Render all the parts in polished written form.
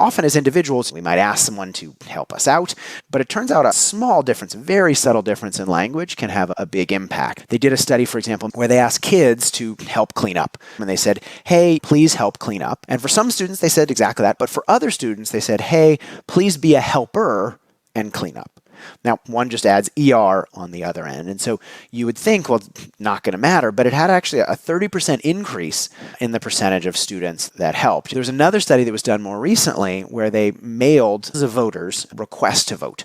often as individuals, we might ask someone to help us out, but it turns out a small difference, a very subtle difference in language can have a big impact. They did a study, for example, where they asked kids to help clean up. And they said, hey, please help clean up. And for some students, they said exactly that. But for other students, they said, hey, please be a helper and clean up. Now, one just adds ER on the other end. And so you would think, well, it's not going to matter, but it had actually a 30% increase in the percentage of students that helped. There was another study that was done more recently where they mailed the voters request to vote.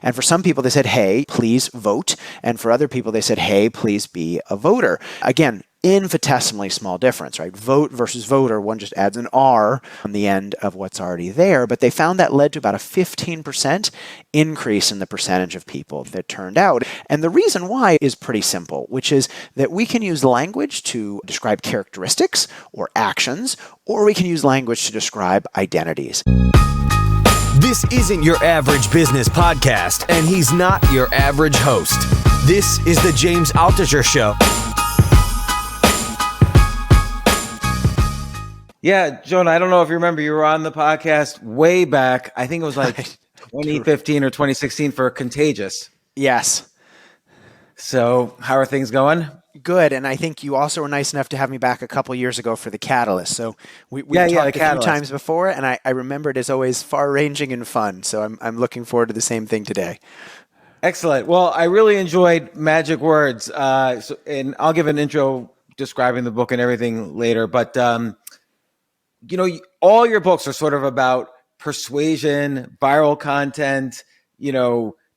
And for some people, they said, hey, please vote. And for other people, they said, hey, please be a voter. Again, infinitesimally small difference, right? Vote versus voter, one just adds an R on the end of what's already there, but they found that led to about a 15% increase in the percentage of people that turned out. And the reason why is pretty simple, which is that we can use language to describe characteristics or actions, or we can use language to describe identities. This isn't your average business podcast, and he's not your average host. This is the James Altucher Show. Yeah, Jonah, I don't know if you remember, you were on the podcast way back. I think it was like 2015 or 2016 for Contagious. Yes. So how are things going? Good. And I think you also were nice enough to have me back a couple years ago for the Catalyst. So we talked a few times before, and I remember it as always far-ranging and fun. So I'm looking forward to the same thing today. Excellent. Well, I really enjoyed Magic Words. And I'll give an intro describing the book and everything later. But all your books are sort of about persuasion, viral content,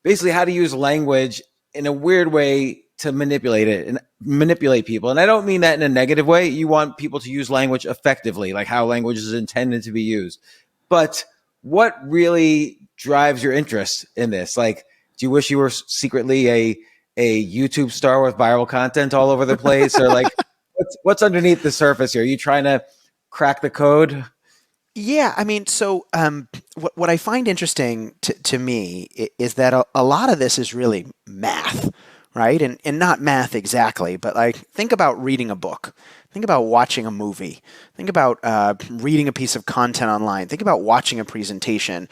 basically how to use language in a weird way to manipulate it and manipulate people. And I don't mean that in a negative way. You want people to use language effectively, like how language is intended to be used. But what really drives your interest in this? Like, do you wish you were secretly a YouTube star with viral content all over the place? Or like, what's underneath the surface here? Are you trying to crack the code? Yeah, I mean, so what I find interesting to me is that a lot of this is really math, right? And not math exactly, but like think about reading a book. Think about watching a movie. Think about reading a piece of content online. Think about watching a presentation.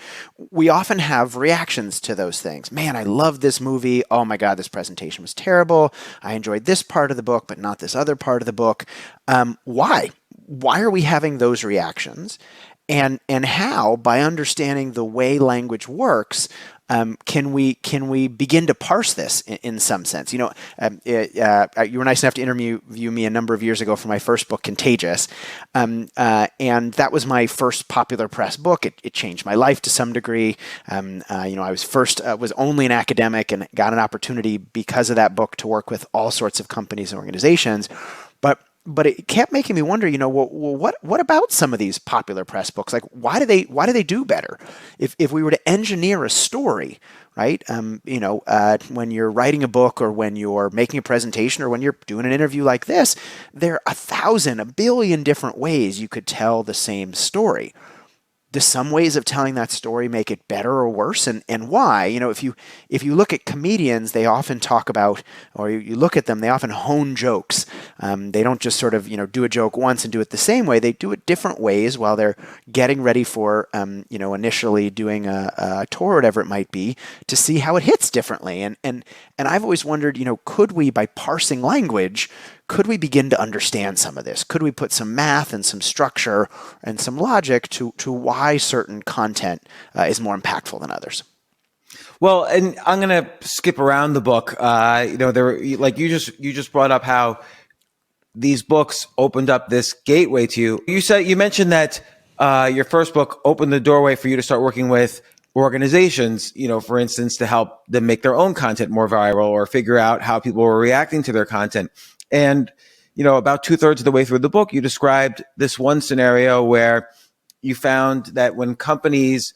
We often have reactions to those things. Man, I love this movie. Oh my God, this presentation was terrible. I enjoyed this part of the book, but not this other part of the book. Why? Why are we having those reactions? And how, by understanding the way language works, can we begin to parse this in some sense? You were nice enough to interview me a number of years ago for my first book, Contagious, and that was my first popular press book. It changed my life to some degree. I was only an academic and got an opportunity because of that book to work with all sorts of companies and organizations, but it kept making me wonder, what about some of these popular press books? Like, why do they do better? If we were to engineer a story, right? When you're writing a book or when you're making a presentation or when you're doing an interview like this, there are 1,000, 1 billion different ways you could tell the same story. Do some ways of telling that story make it better or worse? And why? If you look at comedians, they often talk about, or you look at them, they often hone jokes. They don't just sort of, do a joke once and do it the same way. They do it different ways while they're getting ready for, initially doing a tour or whatever it might be to see how it hits differently. And I've always wondered, could we, by parsing language, could we begin to understand some of this? Could we put some math and some structure and some logic to why certain content is more impactful than others? Well, and I'm going to skip around the book. Like you just brought up how these books opened up this gateway to you. You mentioned that your first book opened the doorway for you to start working with organizations, for instance, to help them make their own content more viral or figure out how people were reacting to their content. And, about 2/3 of the way through the book, you described this one scenario where you found that when companies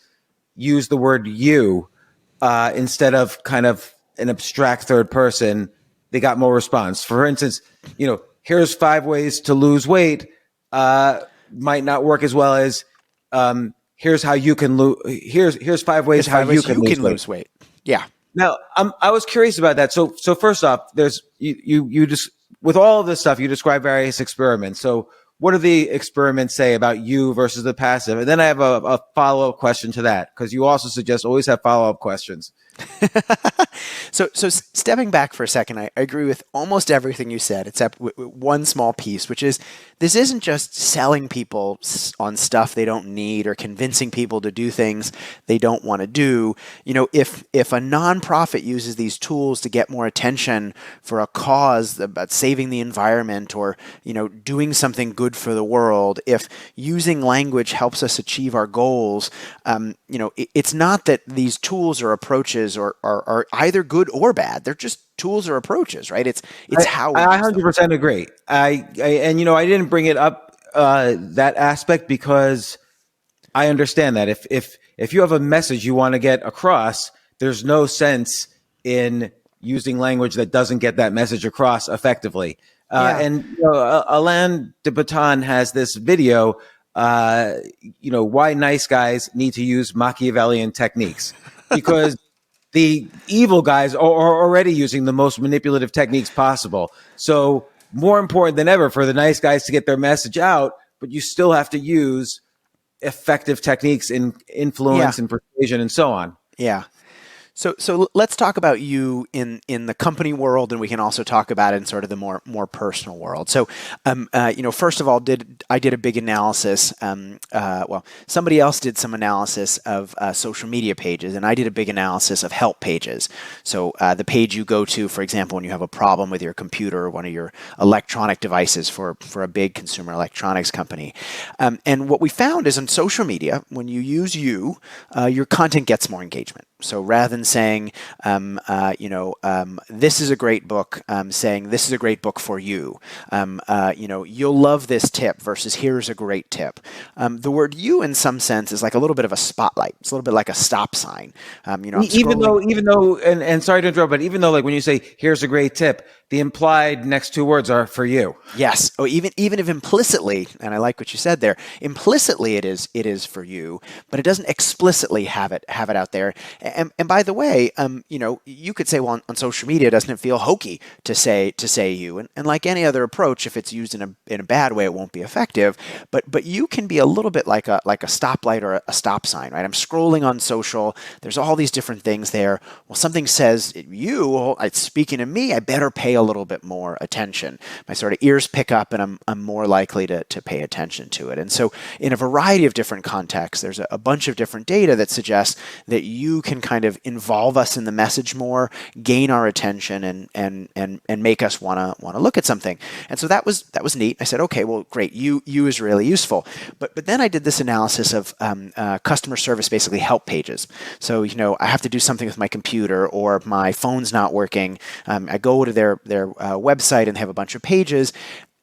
use the word you instead of kind of an abstract third person, they got more response. For instance, here's 5 ways to lose weight might not work as well as here's how you can lose. Here's 5 ways how you can lose weight. Yeah. Now, I was curious about that. So first off, there's you just with all of this stuff, you describe various experiments. So what do the experiments say about you versus the passive? And then I have a follow-up question to that, because you also suggest always have follow-up questions. So stepping back for a second, I agree with almost everything you said, except one small piece, which is this isn't just selling people on stuff they don't need or convincing people to do things they don't want to do. If a nonprofit uses these tools to get more attention for a cause about saving the environment or doing something good for the world, if using language helps us achieve our goals, it's not that these tools or approaches are either good or bad. They're just tools or approaches, right? It's how we I use them. 100% agree. I didn't bring it up that aspect because I understand that if you have a message you want to get across, there's no sense in using language that doesn't get that message across effectively. Yeah. And Alain de Botton has this video. Why nice guys need to use Machiavellian techniques, because the evil guys are already using the most manipulative techniques possible. So more important than ever for the nice guys to get their message out, but you still have to use effective techniques in influence Yeah. and persuasion and so on. Yeah. So let's talk about you in the company world, and we can also talk about it in sort of the more personal world. So, first of all, I did a big analysis. Somebody else did some analysis of social media pages, and I did a big analysis of help pages. So the page you go to, for example, when you have a problem with your computer or one of your electronic devices for a big consumer electronics company. And what we found is on social media, when you use your content gets more engagement. So rather than saying, this is a great book, saying this is a great book for you, you'll love this tip versus here's a great tip. The word you in some sense is like a little bit of a spotlight. It's a little bit like a stop sign. Even though, and sorry to interrupt, but even though, like when you say here's a great tip, the implied next two words are for you. Yes. Oh, even if implicitly, and I like what you said there, implicitly it is for you, but it doesn't explicitly have it out there. And by the way, you could say, well, on social media, doesn't it feel hokey to say you? And like any other approach, if it's used in a bad way, it won't be effective. But you can be a little bit like a stoplight or a stop sign, right? I'm scrolling on social. There's all these different things there. Well, something says you, well, it's speaking to me. I better pay a little bit more attention. My sort of ears pick up, and I'm more likely to pay attention to it. And so, in a variety of different contexts, there's a bunch of different data that suggests that you can kind of involve us in the message more, gain our attention, and make us want to look at something. And so that was neat. I said, okay, well, great. You is really useful. But then I did this analysis of customer service, basically help pages. So I have to do something with my computer or my phone's not working. I go to their website and they have a bunch of pages,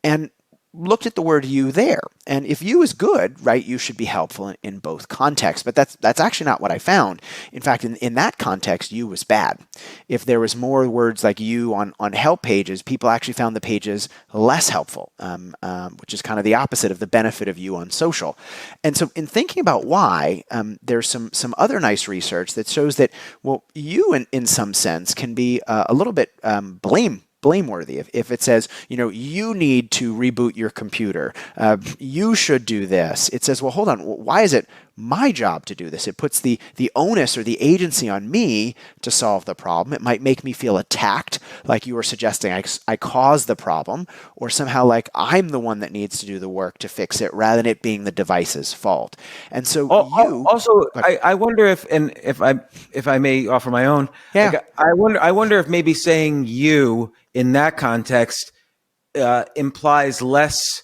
and looked at the word you there. And if you is good, right, you should be helpful in both contexts. But that's actually not what I found. In fact, in that context, you was bad. If there was more words like you on help pages, people actually found the pages less helpful, which is kind of the opposite of the benefit of you on social. And so in thinking about why, there's some other nice research that shows that, well, you in some sense can be a little bit blameworthy. If it says, you need to reboot your computer, you should do this. It says, well, hold on, why is it my job to do this? It puts the onus or the agency on me to solve the problem. It might make me feel attacked, like you were suggesting I caused the problem, or somehow like I'm the one that needs to do the work to fix it rather than it being the device's fault. And so I wonder if I may offer my own. Yeah. Like, I wonder if maybe saying you in that context implies less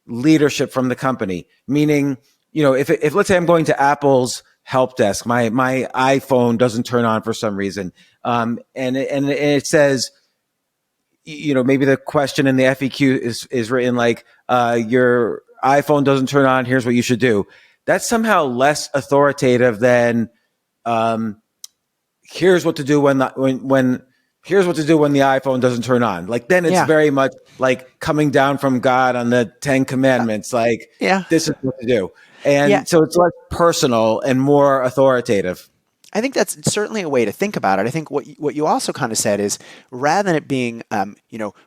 leadership from the company, meaning, if let's say I'm going to Apple's help desk, my iPhone doesn't turn on for some reason, and it says, maybe the question in the FAQ is written like, your iPhone doesn't turn on, here's what you should do. That's somehow less authoritative than, here's what to do here's what to do when the iPhone doesn't turn on. Like, then it's very much like coming down from God on the 10 Commandments. Like, this is what to do. And so it's less personal and more authoritative. I think that's certainly a way to think about it. I think what you also kind of said is rather than it being,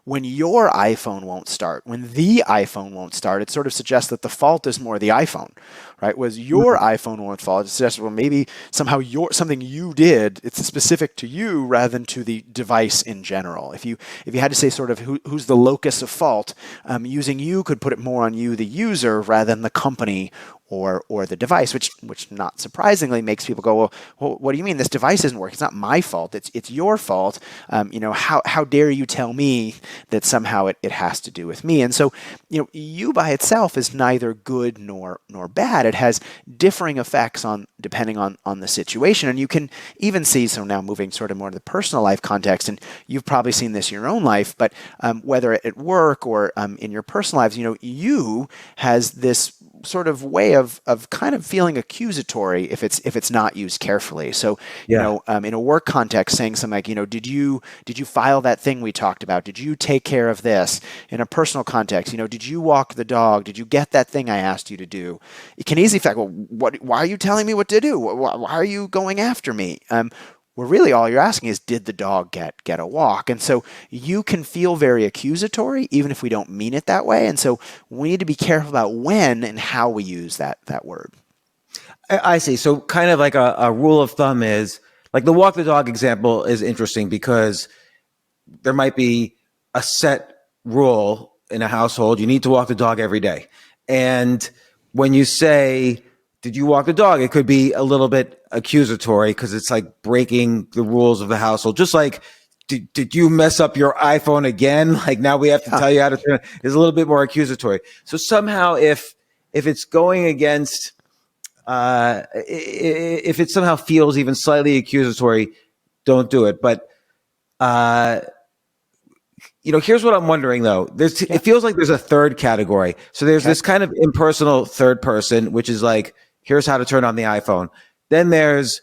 when your iPhone won't start, when the iPhone won't start, it sort of suggests that the fault is more the iPhone, right? Was your iPhone won't fall? It suggests, well, maybe somehow something you did, it's specific to you rather than to the device in general. If you had to say sort of who's the locus of fault, using you could put it more on you, the user, rather than the company or the device, which not surprisingly makes people go, well, what do you mean this device isn't working? It's not my fault. It's your fault. How dare you tell me that somehow it has to do with me? And so, you by itself is neither good nor bad. It has differing effects depending on the situation. And you can even see, so now moving sort of more to the personal life context, and you've probably seen this in your own life, but whether at work or in your personal lives, you has this sort of way of kind of feeling accusatory if it's not used carefully. So, in a work context, saying something like, did you file that thing we talked about? Did you take care of this? In a personal context, did you walk the dog? Did you get that thing I asked you to do? It can easily affect, well, why are you telling me what to do? Why are you going after me? Well, really all you're asking is, did the dog get a walk? And so you can feel very accusatory, even if we don't mean it that way. And so we need to be careful about when and how we use that word. I see. So kind of like a rule of thumb is, like the walk the dog example is interesting because there might be a set rule in a household. You need to walk the dog every day. And when you say, did you walk the dog? It could be a little bit accusatory because it's like breaking the rules of the household. Just like, did you mess up your iPhone again? Like now we have to tell you how to turn it. It's a little bit more accusatory. So somehow if it's going against, if it somehow feels even slightly accusatory, don't do it. But, here's what I'm wondering though. It feels like there's a third category. So there's this kind of impersonal third person, which is like, here's how to turn on the iPhone. Then there's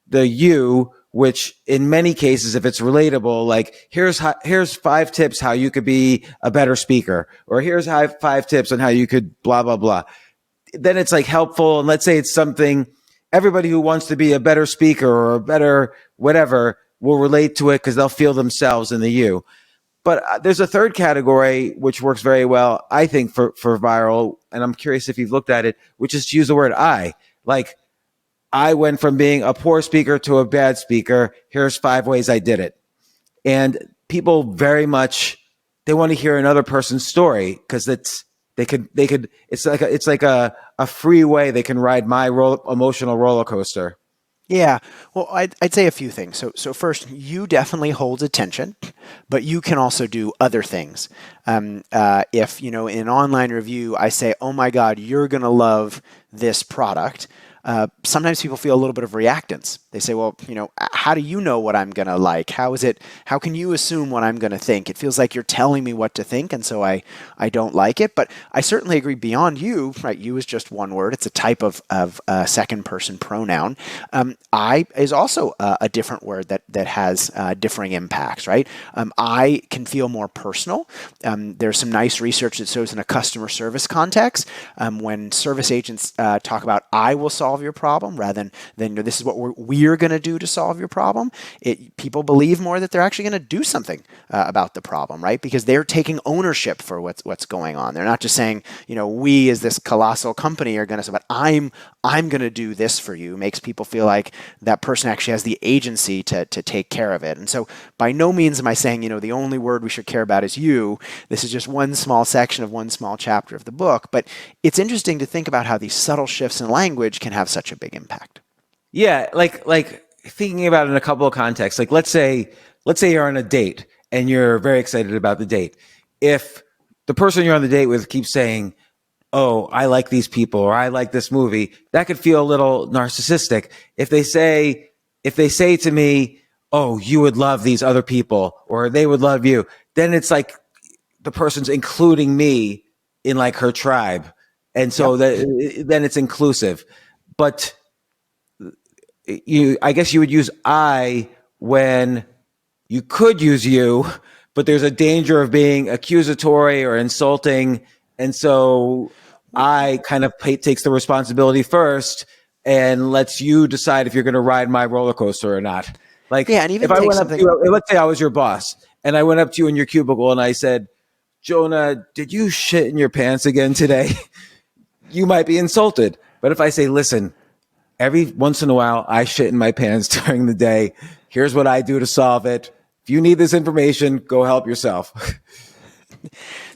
the you, which in many cases, if it's relatable, like here's 5 tips how you could be a better speaker, or here's 5 tips on how you could blah, blah, blah. Then it's like helpful. And let's say it's something everybody who wants to be a better speaker or a better whatever will relate to it because they'll feel themselves in the you. But there's a third category, which works very well, I think, for viral. And I'm curious if you've looked at it, which is to use the word I. Like, I went from being a poor speaker to a bad speaker. Here's 5 ways I did it. And people very much, they want to hear another person's story because it's like a free way they can ride my emotional roller coaster. Yeah, well, I'd say a few things. So first, you definitely hold attention, but you can also do other things. If, in an online review, I say, oh my God, you're going to love this product. Sometimes people feel a little bit of reactance. They say, well, how do you know what I'm going to like? How can you assume what I'm going to think? It feels like you're telling me what to think, and so I don't like it. But I certainly agree beyond you, right? You is just one word. It's a type of second person pronoun. I is also a different word that has differing impacts, right? I can feel more personal. There's some nice research that shows in a customer service context, when service agents talk about, I will solve your problem rather than this is what we're going to do to solve your problem. People believe more that they're actually going to do something about the problem, right? Because they're taking ownership for what's going on. They're not just saying, we as this colossal company are going to say, but I'm going to do this for you. Makes people feel like that person actually has the agency to take care of it. And so by no means am I saying, the only word we should care about is you. This is just one small section of one small chapter of the book. But it's interesting to think about how these subtle shifts in language can have such a big impact. Yeah, like thinking about it in a couple of contexts. Like let's say you're on a date and you're very excited about the date. If the person you're on the date with keeps saying, "Oh, I like these people," or "I like this movie," that could feel a little narcissistic. If they say to me, "Oh, you would love these other people," or "They would love you," then it's like the person's including me in like her tribe. And so then it's inclusive. But I guess you would use I when you could use you, but there's a danger of being accusatory or insulting. And so I kind of takes the responsibility first and lets you decide if you're going to ride my roller coaster or not. Like Yeah, and even if I take went up to something. you, let's say I was your boss, and I went up to you in your cubicle and I said, Jonah, did you shit in your pants again today? You might be insulted. But if I say, listen, every once in a while, I shit in my pants during the day. Here's what I do to solve it. If you need this information, go help yourself.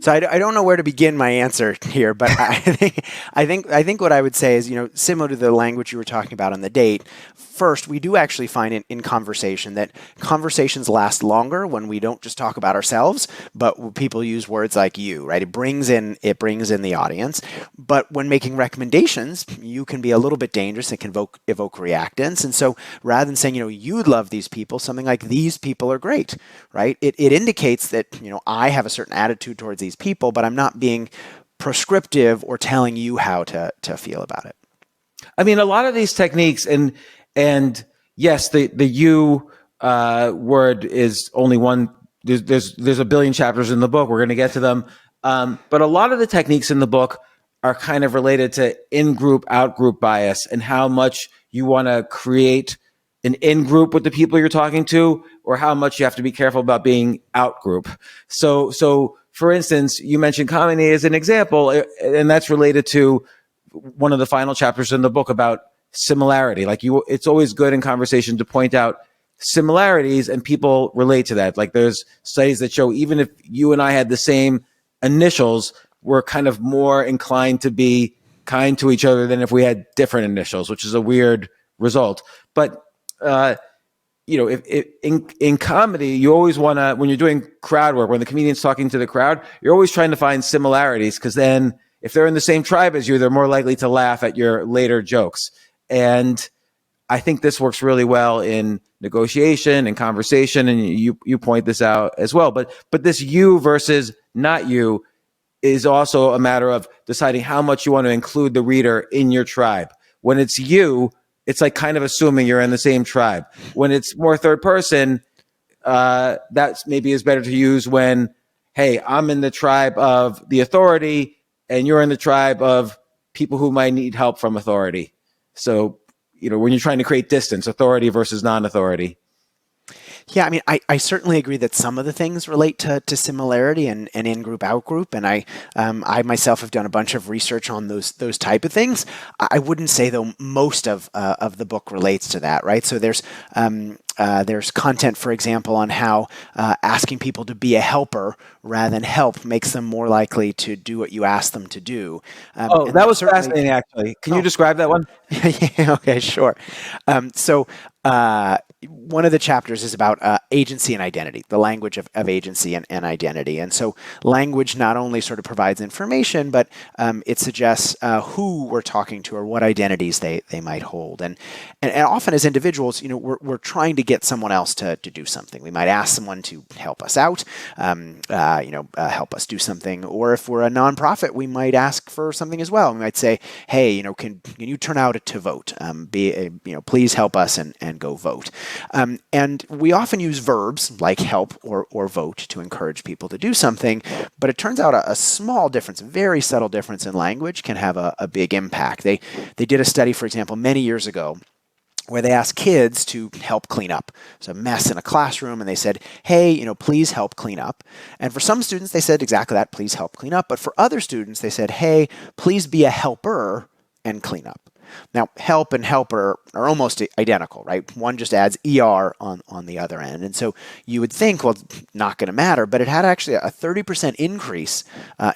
So I don't know where to begin my answer here, but I think what I would say is, similar to the language you were talking about on the date. First, we do actually find in conversation that conversations last longer when we don't just talk about ourselves, but people use words like you, right? It brings in the audience. But when making recommendations, you can be a little bit dangerous. It can evoke reactance. And so rather than saying, you'd love these people, something like these people are great, right? It indicates that, I have a certain attitude towards these people, but I'm not being prescriptive or telling you how to feel about it. I mean, a lot of these techniques, and yes, the you word is only one. There's a billion chapters in the book. We're going to get to them, but a lot of the techniques in the book are kind of related to in-group, out-group bias and how much you want to create an in-group with the people you're talking to, or how much you have to be careful about being out-group. So for instance, you mentioned comedy as an example, and that's related to one of the final chapters in the book about similarity. Like it's always good in conversation to point out similarities, and people relate to that. Like there's studies that show even if you and I had the same initials, we're kind of more inclined to be kind to each other than if we had different initials, which is a weird result. But if in comedy, you always want to, when you're doing crowd work, when the comedian's talking to the crowd, you're always trying to find similarities, because then if they're in the same tribe as you, they're more likely to laugh at your later jokes. And I think this works really well in negotiation and conversation, and you point this out as well. But this you versus not you is also a matter of deciding how much you want to include the reader in your tribe. When it's you, it's like kind of assuming you're in the same tribe. When it's more third person, that maybe is better to use when, hey, I'm in the tribe of the authority and you're in the tribe of people who might need help from authority. So, when you're trying to create distance, authority versus non-authority. Yeah, I mean, I certainly agree that some of the things relate to similarity and in-group, out-group, and I myself have done a bunch of research on those type of things. I wouldn't say, though, most of the book relates to that, right? So there's content, for example, on how asking people to be a helper rather than help makes them more likely to do what you ask them to do. Oh, that was fascinating, actually. Can you describe that one? Yeah, okay, sure. So one of the chapters is about agency and identity, the language of agency and identity. And so language not only sort of provides information, but it suggests who we're talking to or what identities they might hold. And often as individuals, we're trying to get someone else to do something. We might ask someone to help us out, help us do something. Or if we're a nonprofit, we might ask for something as well. We might say, hey, can you turn out to vote? Please help us and go vote. And we often use verbs like help or vote to encourage people to do something, but it turns out a small difference, a very subtle difference in language can have a big impact. They did a study, for example, many years ago, where they asked kids to help clean up. There's a mess in a classroom, and they said, hey, please help clean up. And for some students, they said exactly that, please help clean up. But for other students, they said, hey, please be a helper and clean up. Now, help and helper are almost identical, right? One just adds ER on the other end. And so you would think, well, it's not going to matter, but it had actually a 30% increase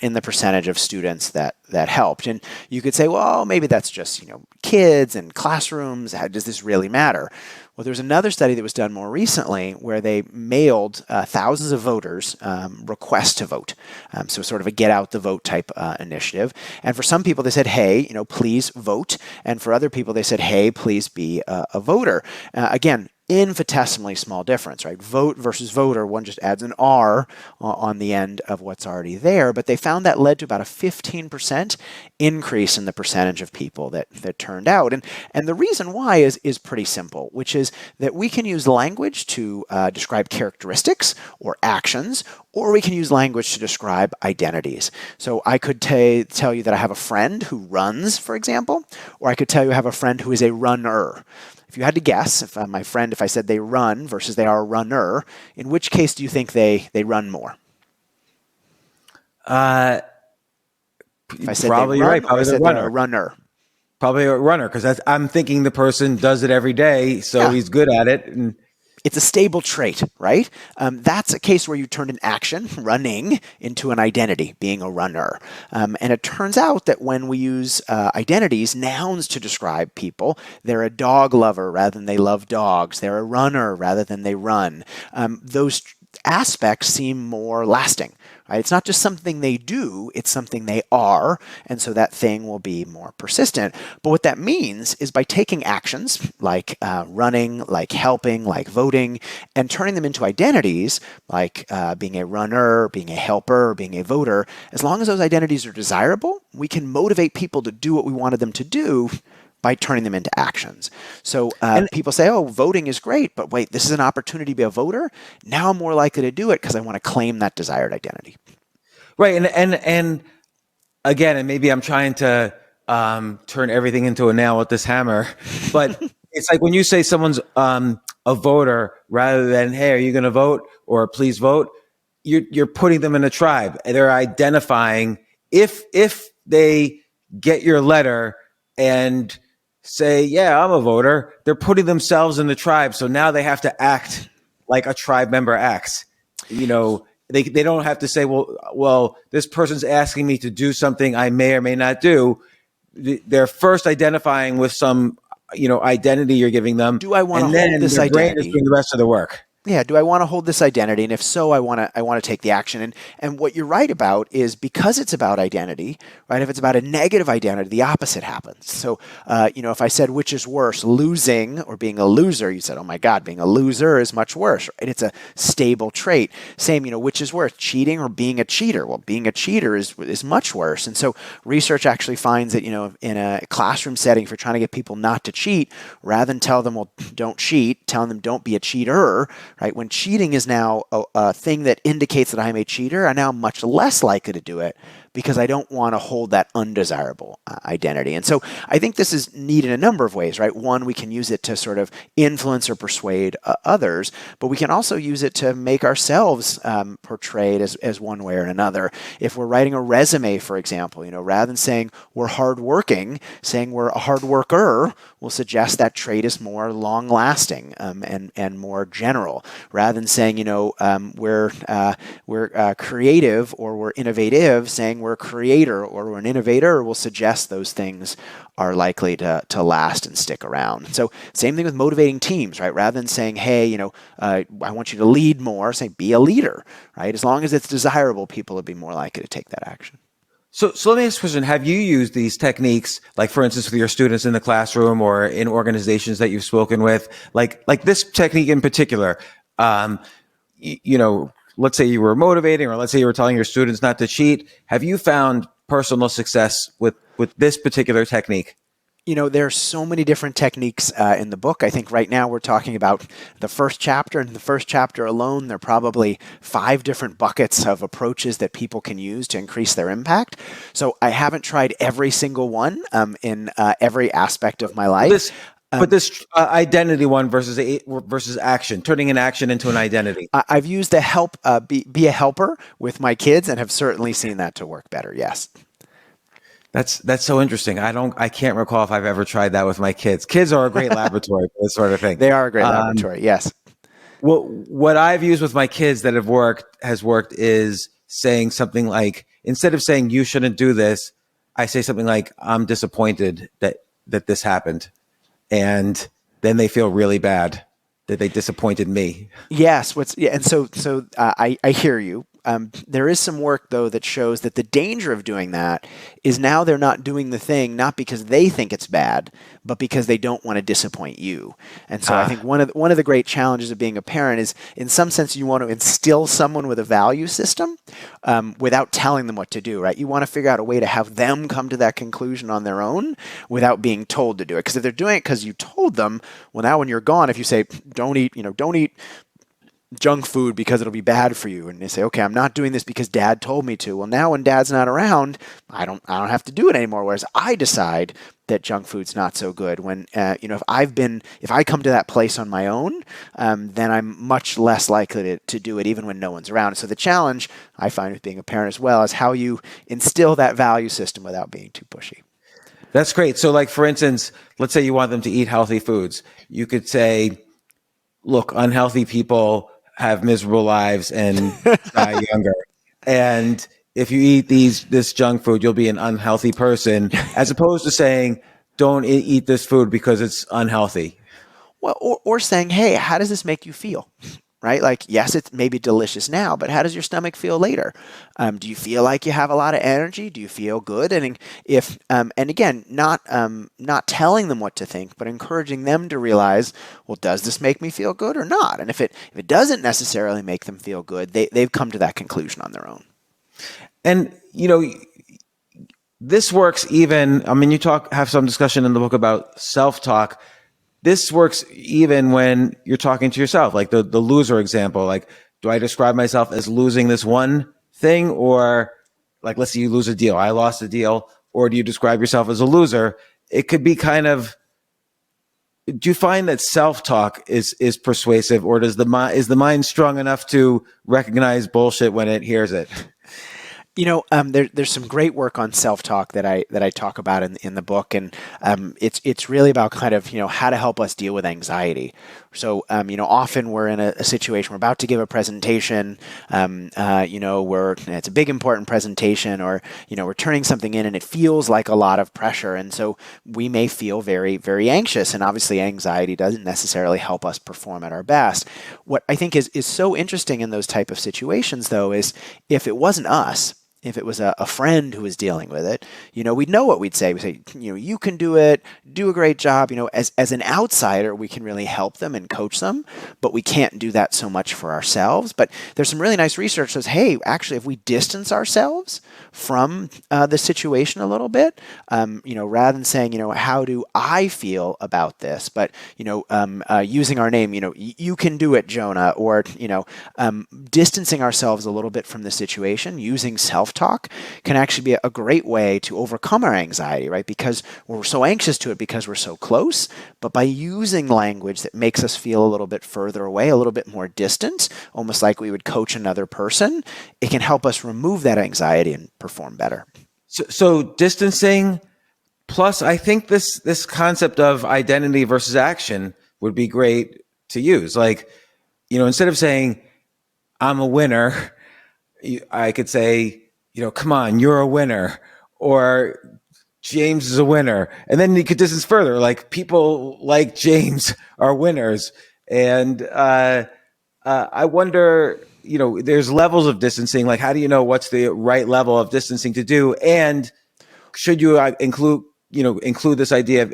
in the percentage of students that helped. And you could say, well, maybe that's just, kids and classrooms. How does this really matter? Well, there's another study that was done more recently where they mailed thousands of voters requests to vote. So sort of a get out the vote type initiative. And for some people, they said, hey, please vote. And for other people, they said, hey, please be a voter. Again, infinitesimally small difference, right? Vote versus voter, one just adds an R on the end of what's already there, but they found that led to about a 15% increase in the percentage of people that turned out. And the reason why is pretty simple, which is that we can use language to describe characteristics or actions, or we can use language to describe identities. So I could tell you that I have a friend who runs, for example, or I could tell you I have a friend who is a runner. If you had to guess, if I said they run versus they are a runner, in which case do you think they run more? If I said Probably they run, right. or I Probably the said they're a runner. runner. Probably a runner, because I'm thinking the person does it every day, so Yeah. he's good at it. And It's a stable trait, right? That's a case where you turned an action, running, into an identity, being a runner. And it turns out that when we use identities, nouns to describe people, they're a dog lover rather than they love dogs. They're a runner rather than they run. Those aspects seem more lasting. Right? It's not just something they do, it's something they are, and so that thing will be more persistent. But what that means is by taking actions like running, like helping, like voting, and turning them into identities like being a runner, being a helper, being a voter, as long as those identities are desirable, we can motivate people to do what we wanted them to do by turning them into actions. So people say, oh, voting is great, but wait, this is an opportunity to be a voter. Now I'm more likely to do it because I want to claim that desired identity. right, and again, and maybe I'm trying to turn everything into a nail with this hammer, but it's like when you say someone's a voter rather than, hey, are you going to vote or please vote? You're putting them in a tribe. They're identifying if they get your letter and say, yeah, I'm a voter, they're putting themselves in the tribe. So now they have to act like a tribe member acts. They don't have to say, well, this person's asking me to do something I may or may not do. They're first identifying with some, identity you're giving them. Do I want to and hold then this their brain is identity? doing the rest of the work. Yeah, do I want to hold this identity? And if so, I want to take the action. And what you're right about is because it's about identity, right? If it's about a negative identity, the opposite happens. So, if I said which is worse, losing or being a loser, you said, oh my God, being a loser is much worse. Right? It's a stable trait. Same, which is worse, cheating or being a cheater? Well, being a cheater is much worse. And so research actually finds that, in a classroom setting, if you're trying to get people not to cheat, rather than tell them, well, don't cheat, telling them don't be a cheater. Right? When cheating is now a thing that indicates that I'm a cheater, I'm now much less likely to do it because I don't want to hold that undesirable identity. And so I think this is neat in a number of ways, right? One, we can use it to sort of influence or persuade others, but we can also use it to make ourselves portrayed as one way or another. If we're writing a resume, for example, rather than saying we're hardworking, saying we're a hard worker will suggest that trait is more long-lasting and more general. Rather than saying, we're creative or we're innovative, saying we're a creator or we're an innovator will suggest those things are likely to last and stick around. So same thing with motivating teams, right? Rather than saying, hey, I want you to lead more, say be a leader, right? As long as it's desirable, people would be more likely to take that action. So let me ask a question. Have you used these techniques, like for instance, with your students in the classroom or in organizations that you've spoken with, like this technique in particular? Let's say you were motivating, or let's say you were telling your students not to cheat. Have you found personal success with this particular technique? There are so many different techniques in the book. I think right now we're talking about the first chapter. And in the first chapter alone, there are probably 5 different buckets of approaches that people can use to increase their impact. So I haven't tried every single one in every aspect of my life. But this identity one versus action, turning an action into an identity. I've used the be a helper with my kids and have certainly seen that to work better. Yes. That's so interesting. I can't recall if I've ever tried that with my kids. Kids are a great laboratory for this sort of thing. They are a great laboratory. Yes. What I've used with my kids that has worked is saying something like, instead of saying you shouldn't do this, I say something like, I'm disappointed that this happened. And then they feel really bad that they disappointed me. Yes. And so I hear you. there is some work though that shows that the danger of doing that is now they're not doing the thing not because they think it's bad, but because they don't want to disappoint you. And so I think one of the great challenges of being a parent is, in some sense, you want to instill someone with a value system without telling them what to do. Right? You want to figure out a way to have them come to that conclusion on their own without being told to do it. Because if they're doing it because you told them, well, now when you're gone, if you say don't eat junk food because it'll be bad for you, and they say, okay, I'm not doing this because dad told me to. Well, now when dad's not around, I don't have to do it anymore. Whereas I decide that junk food's not so good. When if I come to that place on my own, then I'm much less likely to do it even when no one's around. So the challenge I find with being a parent as well is how you instill that value system without being too pushy. That's great. So like, for instance, let's say you want them to eat healthy foods. You could say, look, unhealthy people have miserable lives and die younger. And if you eat this junk food, you'll be an unhealthy person, as opposed to saying, don't eat this food because it's unhealthy. Well, or saying, hey, how does this make you feel? Right? Like, yes, it's maybe delicious now, but how does your stomach feel later? Do you feel like you have a lot of energy? Do you feel good? And if, and again, not telling them what to think, but encouraging them to realize, well, does this make me feel good or not? And if it doesn't necessarily make them feel good, they've come to that conclusion on their own. And, this works even, I mean, have some discussion in the book about self-talk. This works even when you're talking to yourself, like the loser example. Like, do I describe myself as losing this one thing? Or like, let's say you lose a deal. I lost a deal. Or do you describe yourself as a loser? It could be kind of, do you find that self-talk is persuasive, or is the mind strong enough to recognize bullshit when it hears it? There's some great work on self-talk that I talk about in the book, and it's really about kind of how to help us deal with anxiety. So often we're in a situation, we're about to give a presentation, it's a big important presentation, or we're turning something in and it feels like a lot of pressure, and so we may feel very, very anxious, and obviously anxiety doesn't necessarily help us perform at our best. What I think is so interesting in those type of situations, though, is if it wasn't us, if it was a friend who was dealing with it, we'd know what we'd say. We say, you can do it, do a great job. As an outsider, we can really help them and coach them, but we can't do that so much for ourselves. But there's some really nice research that says, hey, actually, if we distance ourselves from the situation a little bit, rather than saying, how do I feel about this, but using our name, you can do it, Jonah, or distancing ourselves a little bit from the situation, using self-talk can actually be a great way to overcome our anxiety, right? Because we're so anxious to it because we're so close, but by using language that makes us feel a little bit further away, a little bit more distant, almost like we would coach another person, it can help us remove that anxiety and perform better. So distancing, plus I think this concept of identity versus action would be great to use. Like, instead of saying, I'm a winner, I could say, come on, you're a winner, or James is a winner. And then you could distance further, like people like James are winners. And I wonder, there's levels of distancing. Like, how do you know what's the right level of distancing to do? And should you include this idea of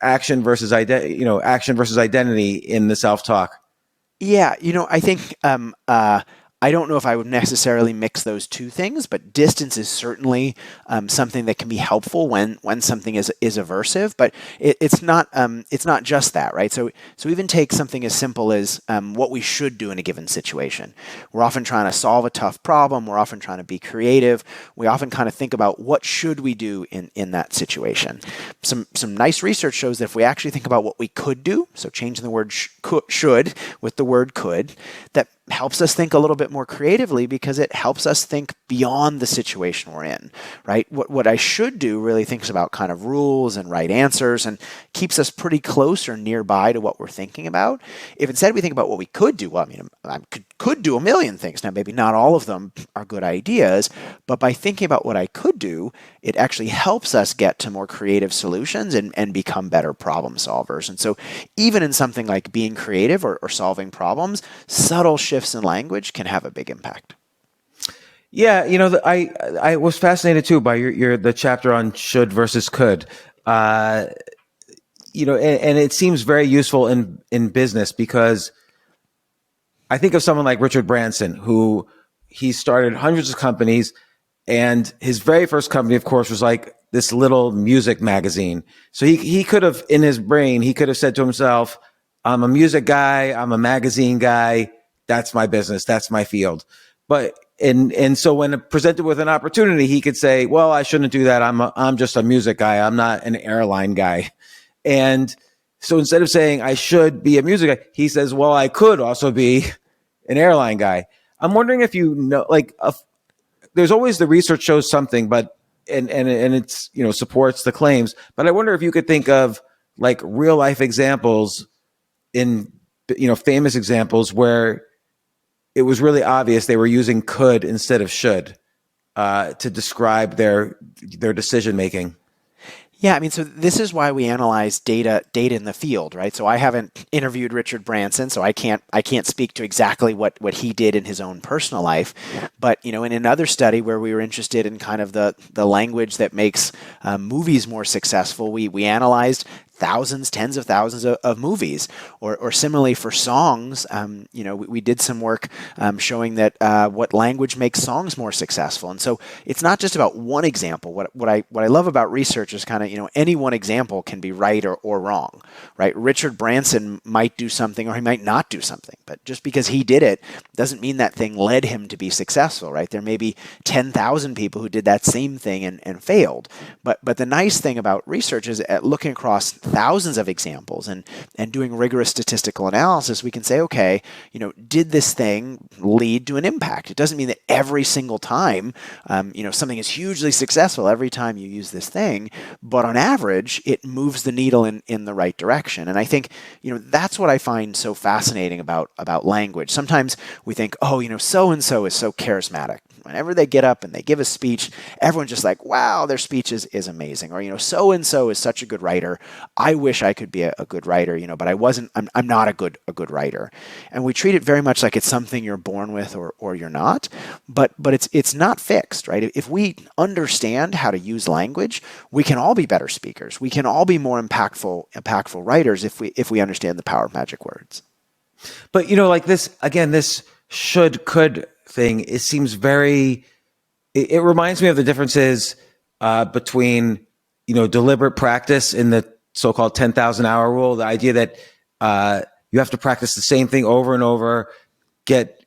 action versus identity in the self-talk? Yeah, I think I don't know if I would necessarily mix those two things, but distance is certainly something that can be helpful when something is aversive. But it's not just that, right? So even take something as simple as what we should do in a given situation. We're often trying to solve a tough problem. We're often trying to be creative. We often kind of think about what should we do in that situation. Some nice research shows that if we actually think about what we could do, so changing the word should with the word could, that helps us think a little bit more creatively because it helps us think beyond the situation we're in, right? What I should do really thinks about kind of rules and right answers and keeps us pretty close or nearby to what we're thinking about. If instead we think about what we could do, well, I could do a million things. Now, maybe not all of them are good ideas, but by thinking about what I could do, it actually helps us get to more creative solutions and become better problem solvers. And so even in something like being creative or solving problems, subtle shifts in language can have a big impact. Yeah, I was fascinated too by your the chapter on should versus could. Uh, and it seems very useful in business because I think of someone like Richard Branson, who he started hundreds of companies, and his very first company, of course, was like this little music magazine. So he could have, in his brain, he could have said to himself, I'm a music guy, I'm a magazine guy, that's my business, that's my field. But and so when presented with an opportunity, he could say, well, I shouldn't do that. I'm just a music guy. I'm not an airline guy. And so instead of saying I should be a music guy, he says, well, I could also be an airline guy. I'm wondering if there's always the research shows something, but and it's supports the claims. But I wonder if you could think of like real life examples in famous examples where it was really obvious they were using could instead of should to describe their decision making. Yeah, I mean, so this is why we analyze data in the field, right? So I haven't interviewed Richard Branson, so I can't speak to exactly what he did in his own personal life. But in another study where we were interested in kind of the language that makes movies more successful, we analyzed thousands, tens of thousands of movies, or similarly for songs. We did some work showing that what language makes songs more successful, and so it's not just about one example. What I love about research is kind of any one example can be right or wrong, right? Richard Branson might do something or he might not do something, but just because he did it doesn't mean that thing led him to be successful, right? There may be 10,000 people who did that same thing and failed, but the nice thing about research is at looking across thousands of examples and doing rigorous statistical analysis, we can say, okay, did this thing lead to an impact? It doesn't mean that every single time, something is hugely successful every time you use this thing, but on average, it moves the needle in the right direction. And I think, that's what I find so fascinating about language. Sometimes we think, oh, so-and-so is so charismatic. Whenever they get up and they give a speech, everyone's just like, wow, their speech is amazing. Or, so-and-so is such a good writer. I wish I could be a good writer, but I'm not a good writer. And we treat it very much like it's something you're born with or you're not. But it's not fixed, right? If we understand how to use language, we can all be better speakers. We can all be more impactful writers if we understand the power of magic words. But like this should could thing, it seems very. It reminds me of the differences between deliberate practice in the so-called 10,000 hour rule. The idea that you have to practice the same thing over and over, get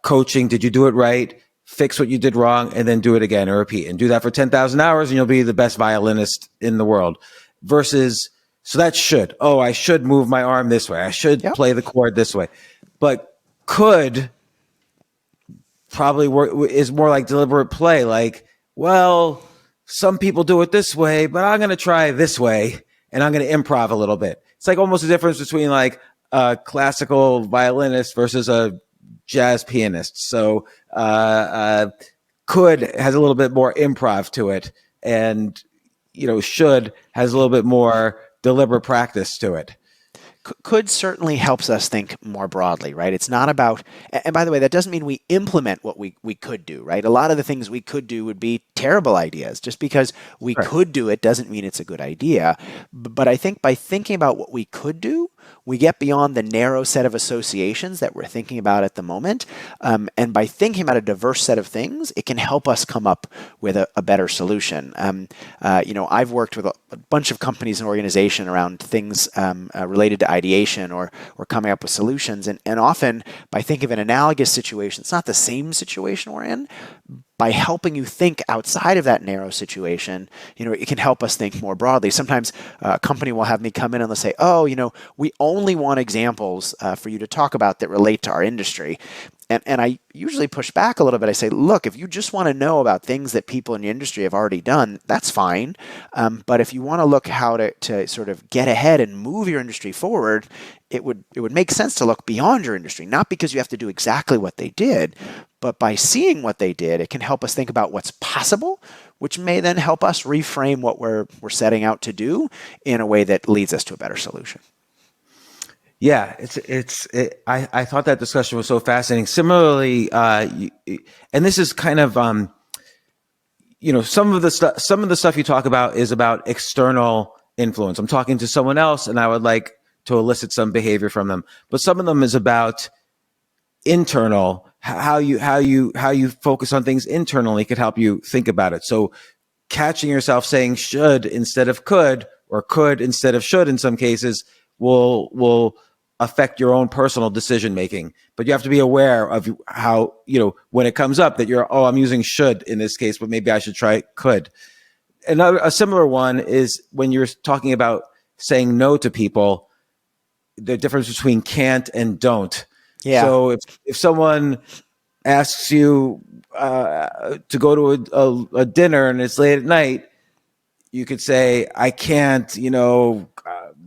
coaching. Did you do it right? Fix what you did wrong, and then do it again or repeat, and do that for 10,000 hours, and you'll be the best violinist in the world. Versus, so that should. Oh, I should move my arm this way. I should play the chord this way. But could probably is more like deliberate play. Like, well, some people do it this way, but I'm going to try this way, and I'm going to improv a little bit. It's like almost a difference between like a classical violinist versus a jazz pianist. So could has a little bit more improv to it, and should has a little bit more deliberate practice to it. Could certainly helps us think more broadly, right? It's not about, and by the way, that doesn't mean we implement what we could do, right? A lot of the things we could do would be terrible ideas. Just because we could do it doesn't mean it's a good idea. But I think by thinking about what we could do, we get beyond the narrow set of associations that we're thinking about at the moment. And by thinking about a diverse set of things, it can help us come up with a better solution. I've worked with a bunch of companies and organizations around things related to ideation or coming up with solutions. And often by thinking of an analogous situation, it's not the same situation we're in. By helping you think outside of that narrow situation, it can help us think more broadly. Sometimes a company will have me come in and they'll say, oh, we only want examples for you to talk about that relate to our industry. And I usually push back a little bit. I say, look, if you just want to know about things that people in the industry have already done, that's fine. But if you want to look how to sort of get ahead and move your industry forward, it would make sense to look beyond your industry, not because you have to do exactly what they did, but by seeing what they did, it can help us think about what's possible, which may then help us reframe what we're setting out to do in a way that leads us to a better solution. Yeah, I thought that discussion was so fascinating. Similarly, and this is kind of some of the stuff you talk about is about external influence. I'm talking to someone else, and I would like to elicit some behavior from them. But some of them is about internal, how you focus on things internally could help you think about it. So catching yourself saying should instead of could, or could instead of should in some cases, will affect your own personal decision making. But you have to be aware of how, when it comes up that I'm using should in this case, but maybe I should try could. A similar one is when you're talking about saying no to people, the difference between can't and don't. Yeah. So if someone asks you to go to a dinner and it's late at night, you could say, I can't,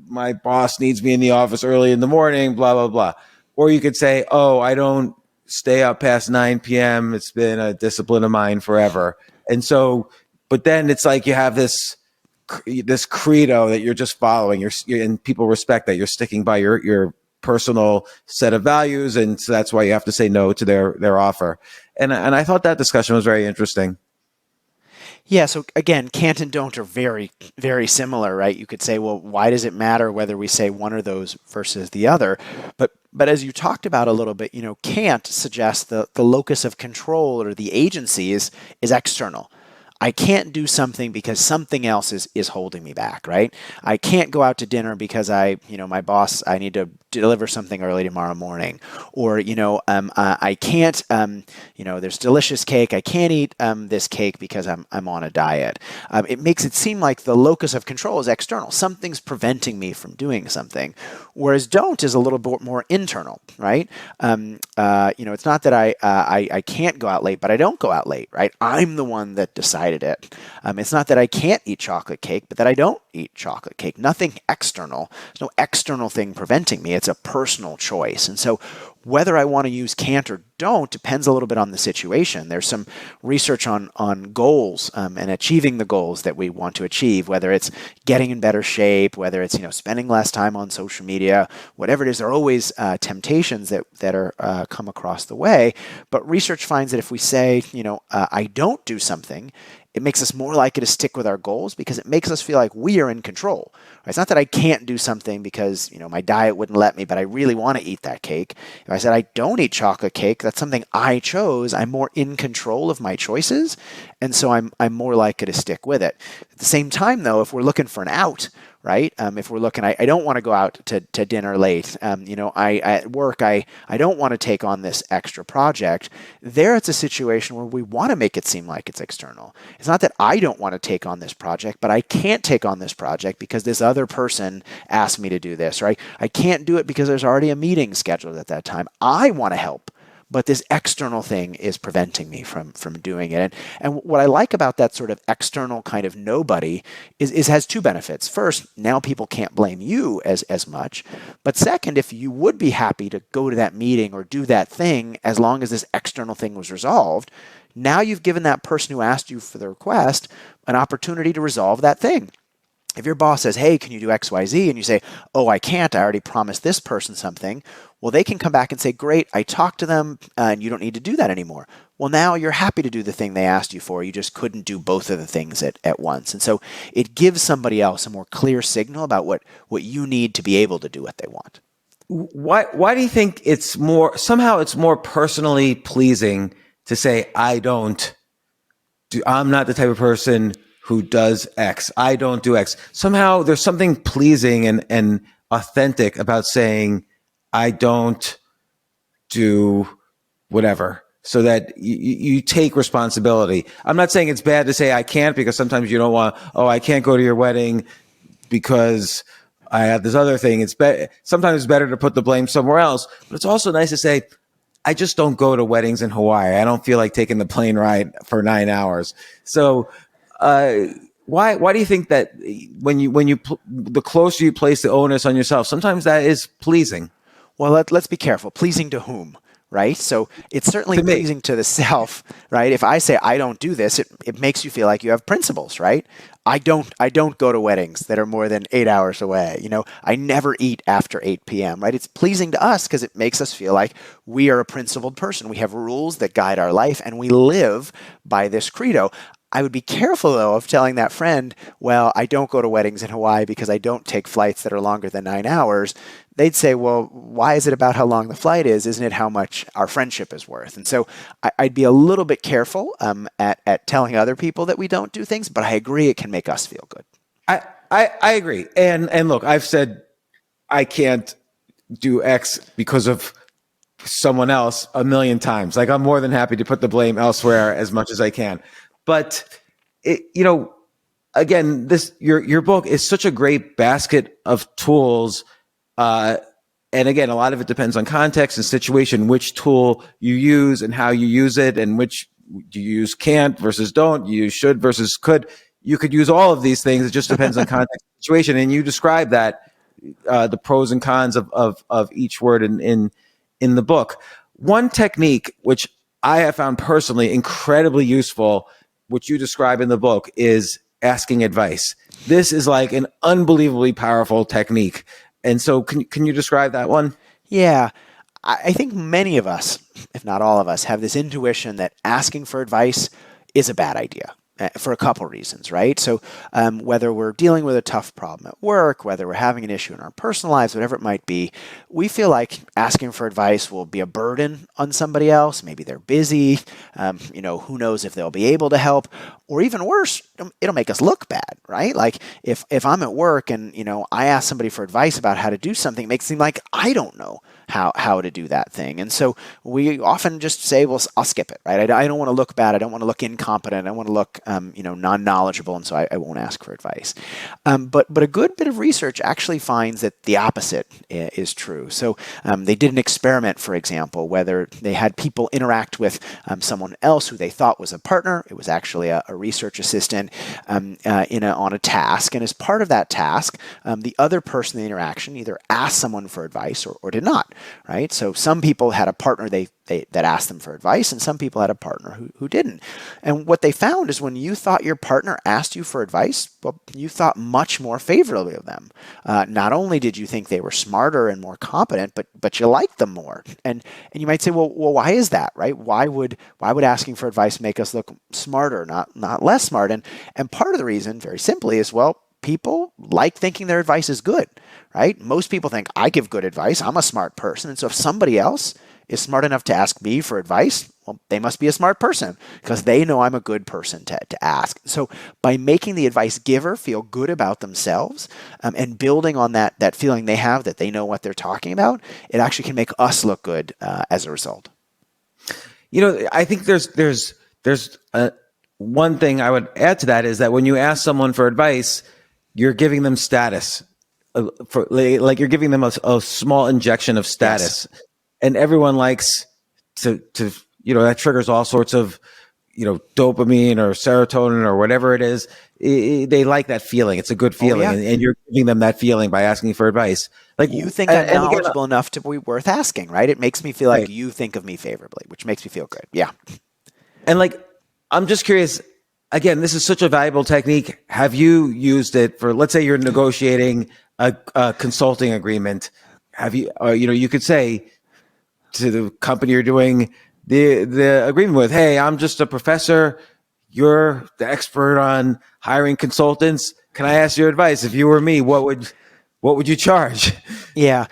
my boss needs me in the office early in the morning, blah, blah, blah. Or you could say, oh, I don't stay up past 9 p.m. It's been a discipline of mine forever. And so, but then it's like you have this credo that you're just following, and people respect that you're sticking by your personal set of values. And so that's why you have to say no to their offer. And I thought that discussion was very interesting. Yeah, so again, can't and don't are very, very similar, right? You could say, well, why does it matter whether we say one of those versus the other? But as you talked about a little bit, can't suggests the locus of control or the agency is external. I can't do something because something else is holding me back, right? I can't go out to dinner because my boss, I need to deliver something early tomorrow morning. Or, I can't, there's delicious cake. I can't eat this cake because I'm on a diet. It makes it seem like the locus of control is external. Something's preventing me from doing something. Whereas don't is a little bit more internal, right? It's not that I can't go out late, but I don't go out late, right? I'm the one that decided it. It's not that I can't eat chocolate cake, but that I don't eat chocolate cake. Nothing external. There's no external thing preventing me. It's a personal choice. And so whether I want to use can't or don't depends a little bit on the situation. There's some research on goals and achieving the goals that we want to achieve, whether it's getting in better shape, whether it's spending less time on social media, whatever it is. There are always temptations that are come across the way. But research finds that if we say, I don't do something, it makes us more likely to stick with our goals because it makes us feel like we are in control. Right? It's not that I can't do something because, my diet wouldn't let me, but I really want to eat that cake. If I said I don't eat chocolate cake, that's something I chose. I'm more in control of my choices, and so I'm more likely to stick with it. At the same time, though, if we're looking for an out, right? If we're looking, I don't want to go out to dinner late. I at work, I don't want to take on this extra project. There, it's a situation where we want to make it seem like it's external. It's not that I don't want to take on this project, but I can't take on this project because this other person asked me to do this, right? I can't do it because there's already a meeting scheduled at that time. I want to help, but this external thing is preventing me from doing it. And what I like about that sort of external kind of nobody is has two benefits. First, now people can't blame you as much. But second, if you would be happy to go to that meeting or do that thing as long as this external thing was resolved, now you've given that person who asked you for the request an opportunity to resolve that thing. If your boss says, hey, can you do X, Y, Z? And you say, oh, I can't. I already promised this person something. Well, they can come back and say, great, I talked to them and you don't need to do that anymore. Well, now you're happy to do the thing they asked you for. You just couldn't do both of the things at once. And so it gives somebody else a more clear signal about what you need to be able to do what they want. Why do you think it's more personally pleasing to say, I'm not the type of person who does X. I don't do X. Somehow there's something pleasing and authentic about saying I don't do whatever, so that you take responsibility. I'm not saying it's bad to say I can't, because sometimes you don't want, I can't go to your wedding because I have this other thing. Sometimes it's better to put the blame somewhere else, but it's also nice to say, I just don't go to weddings in Hawaii. I don't feel like taking the plane ride for 9 hours. So, why do you think that the closer you place the onus on yourself, sometimes that is pleasing? Well, let's be careful. Pleasing to whom? right? So it's certainly To me. pleasing to the self, right? If I say I don't do this, it makes you feel like you have principles, right? I don't go to weddings that are more than 8 hours away. I never eat after 8 p.m., right? It's pleasing to us because it makes us feel like we are a principled person. We have rules that guide our life and we live by this credo. I would be careful, though, of telling that friend, well, I don't go to weddings in Hawaii because I don't take flights that are longer than 9 hours. They'd say, well, why is it about how long the flight is? Isn't it how much our friendship is worth? And so I'd be a little bit careful at telling other people that we don't do things, but I agree it can make us feel good. I agree. And look, I've said I can't do X because of someone else a million times. Like, I'm more than happy to put the blame elsewhere as much as I can. But again, your book is such a great basket of tools. And again, a lot of it depends on context and situation, which tool you use and how you use it, and which you use can't versus don't, you use should versus could. You could use all of these things. It just depends on context and situation. And you describe that, the pros and cons of each word in the book. One technique, which I have found personally incredibly useful, which you describe in the book, is asking advice. This is like an unbelievably powerful technique. And so can you describe that one? Yeah. I think many of us, if not all of us, have this intuition that asking for advice is a bad idea. For a couple reasons, right? So whether we're dealing with a tough problem at work, whether we're having an issue in our personal lives, whatever it might be, we feel like asking for advice will be a burden on somebody else. Maybe they're busy. Who knows if they'll be able to help, or even worse, it'll make us look bad, right? Like if I'm at work and I ask somebody for advice about how to do something, it makes it seem like I don't know how to do that thing. And so we often just say, well, I'll skip it, right? I don't want to look bad. I don't want to look incompetent. I want to look, non-knowledgeable. And so I won't ask for advice. But a good bit of research actually finds that the opposite is true. So they did an experiment, for example, whether they had people interact with someone else who they thought was a partner. It was actually a research assistant on a task. And as part of that task, the other person in the interaction either asked someone for advice or did not. Right? So some people had a partner that asked them for advice, and some people had a partner who didn't. And what they found is when you thought your partner asked you for advice, well, you thought much more favorably of them. Not only did you think they were smarter and more competent, but you liked them more. And you might say, well, why is that, right? Why would asking for advice make us look smarter, not less smart? And part of the reason, very simply, is, well, people like thinking their advice is good, right? Most people think I give good advice. I'm a smart person. And so if somebody else is smart enough to ask me for advice, well, they must be a smart person because they know I'm a good person to ask. So by making the advice giver feel good about themselves and building on that feeling they have that they know what they're talking about, it actually can make us look good as a result. I think there's one thing I would add to that is that when you ask someone for advice, you're giving them status, like you're giving them a small injection of status. Yes. And everyone likes to that triggers all sorts of dopamine or serotonin or whatever it is. They like that feeling. It's a good feeling. Oh, yeah. and you're giving them that feeling by asking for advice. Like, you think I'm knowledgeable enough to be worth asking, right? It makes me feel like you think of me favorably, which makes me feel good. Yeah. And I'm just curious. Again, this is such a valuable technique. Have you used it for, let's say you're negotiating a consulting agreement? Have you, you could say to the company you're doing the agreement with, hey, I'm just a professor. You're the expert on hiring consultants. Can I ask your advice? If you were me, what would you charge? Yeah.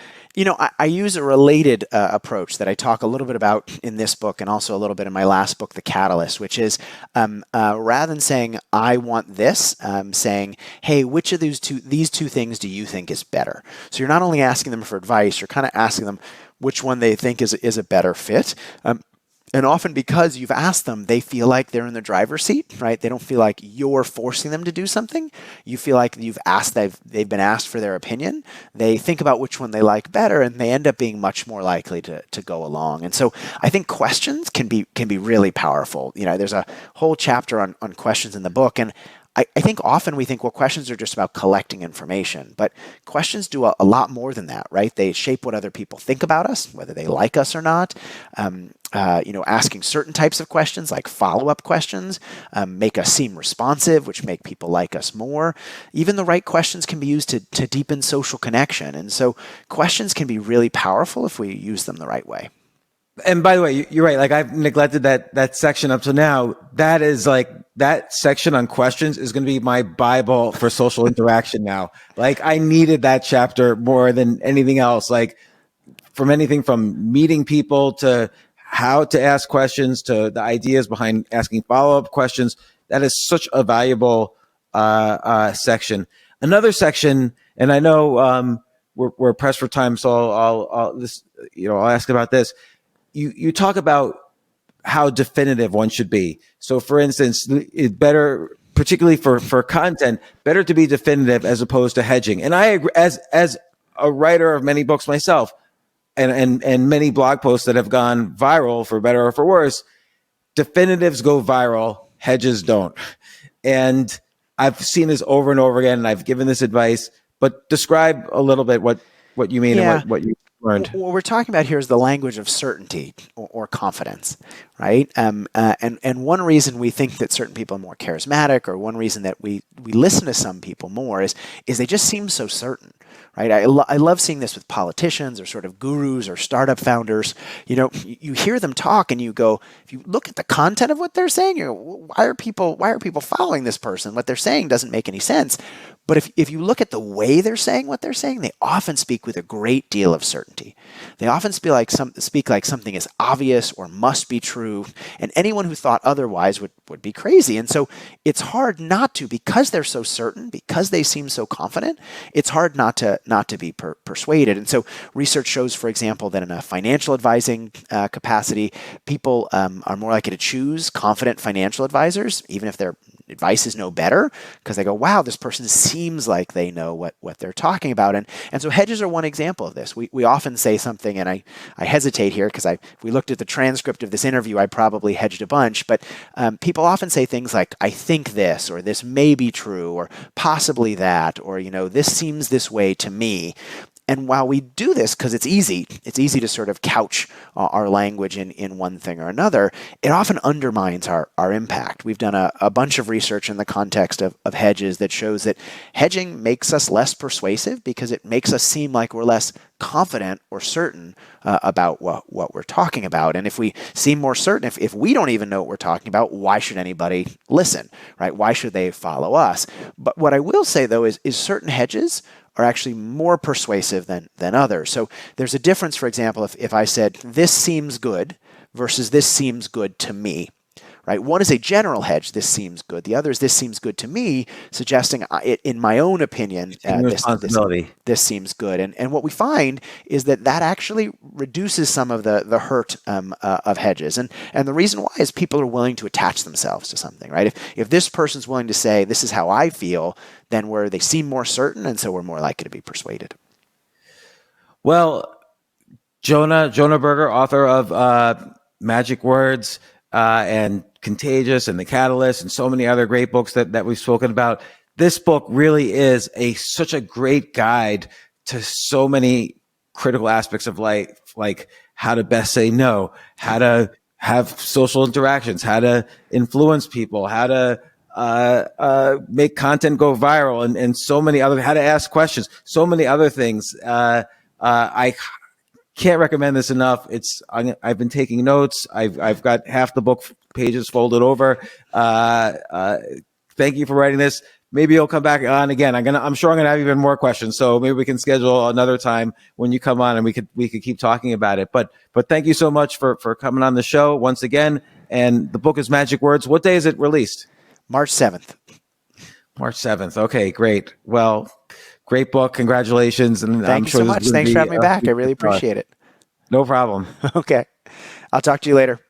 I use a related approach that I talk a little bit about in this book and also a little bit in my last book, The Catalyst, which is rather than saying, I want this, saying, hey, which of these two things do you think is better? So you're not only asking them for advice, you're kind of asking them which one they think is a better fit. And often because you've asked them, they feel like they're in the driver's seat, right? They don't feel like you're forcing them to do something. You feel like they've been asked for their opinion. They think about which one they like better, and they end up being much more likely to go along. And so I think questions can be really powerful. There's a whole chapter on questions in the book, and I think often we think, well, questions are just about collecting information, but questions do a lot more than that, right? They shape what other people think about us, whether they like us or not. Asking certain types of questions, like follow-up questions, make us seem responsive, which make people like us more. Even the right questions can be used to deepen social connection. And so questions can be really powerful if we use them the right way. And by the way, you're right. Like, I've neglected that section up to now. That is like, that section on questions is going to be my Bible for social interaction now. Like, I needed that chapter more than anything else. Like, from anything from meeting people to how to ask questions to the ideas behind asking follow-up questions. That is such a valuable section. Another section, and I know we're pressed for time, so I'll ask about this. You talk about how definitive one should be. So, for instance, it's better, particularly for content, better to be definitive as opposed to hedging. And I agree, as a writer of many books myself, and many blog posts that have gone viral, for better or for worse, definitives go viral, hedges don't. And I've seen this over and over again, and I've given this advice. But describe a little bit what you mean and what you learned. What we're talking about here is the language of certainty or confidence, right? And one reason we think that certain people are more charismatic, or one reason that we listen to some people more, is they just seem so certain, right? I love seeing this with politicians or sort of gurus or startup founders. You hear them talk and you go, if you look at the content of what they're saying, you go, why are people following this person? What they're saying doesn't make any sense. But if you look at the way they're saying what they're saying, they often speak with a great deal of certainty. They often speak like something is obvious or must be true, and anyone who thought otherwise would be crazy. And so it's hard not to, because they're so certain, because they seem so confident, it's hard not to be persuaded. And so research shows, for example, that in a financial advising capacity, people are more likely to choose confident financial advisors, even if their advice is no better, because they go, wow, this person seems like they know what they're talking about. And so hedges are one example of this. We often say something, and I hesitate here because if we looked at the transcript of this interview, I probably hedged a bunch, but people often say things like, I think this, or this may be true, or possibly that, or, this seems this way to me. And while we do this because it's easy to sort of couch our language in one thing or another, it often undermines our impact. We've done a bunch of research in the context of hedges that shows that hedging makes us less persuasive because it makes us seem like we're less confident or certain about what we're talking about. And if we seem more certain, if we don't even know what we're talking about, why should anybody listen, right? Why should they follow us? But what I will say, though, is certain hedges are actually more persuasive than others. So there's a difference, for example, if I said, this seems good versus this seems good to me, right? One is a general hedge, this seems good. The other is this seems good to me, suggesting in my own opinion, this seems good. And what we find is that actually reduces some of the hurt of hedges. And the reason why is people are willing to attach themselves to something, right? If this person's willing to say, this is how I feel, then they seem more certain, and so we're more likely to be persuaded. Well, Jonah Berger, author of Magic Words and Contagious and The Catalyst and so many other great books that we've spoken about. This book really is such a great guide to so many critical aspects of life, like how to best say no, how to have social interactions, how to influence people, how to make content go viral, and so many other, how to ask questions, so many other things. I can't recommend this enough. I've been taking notes. I've got half the book pages folded over. Thank you for writing this. Maybe you'll come back on again. I'm sure I'm gonna have even more questions. So maybe we can schedule another time when you come on and we could keep talking about it. But thank you so much for coming on the show once again. And the book is Magic Words. What day is it released? March 7th. March 7th. Okay, great. Well, great book. Congratulations. And Thank you so much. Thanks for having me back. I really appreciate it. No problem. Okay. I'll talk to you later.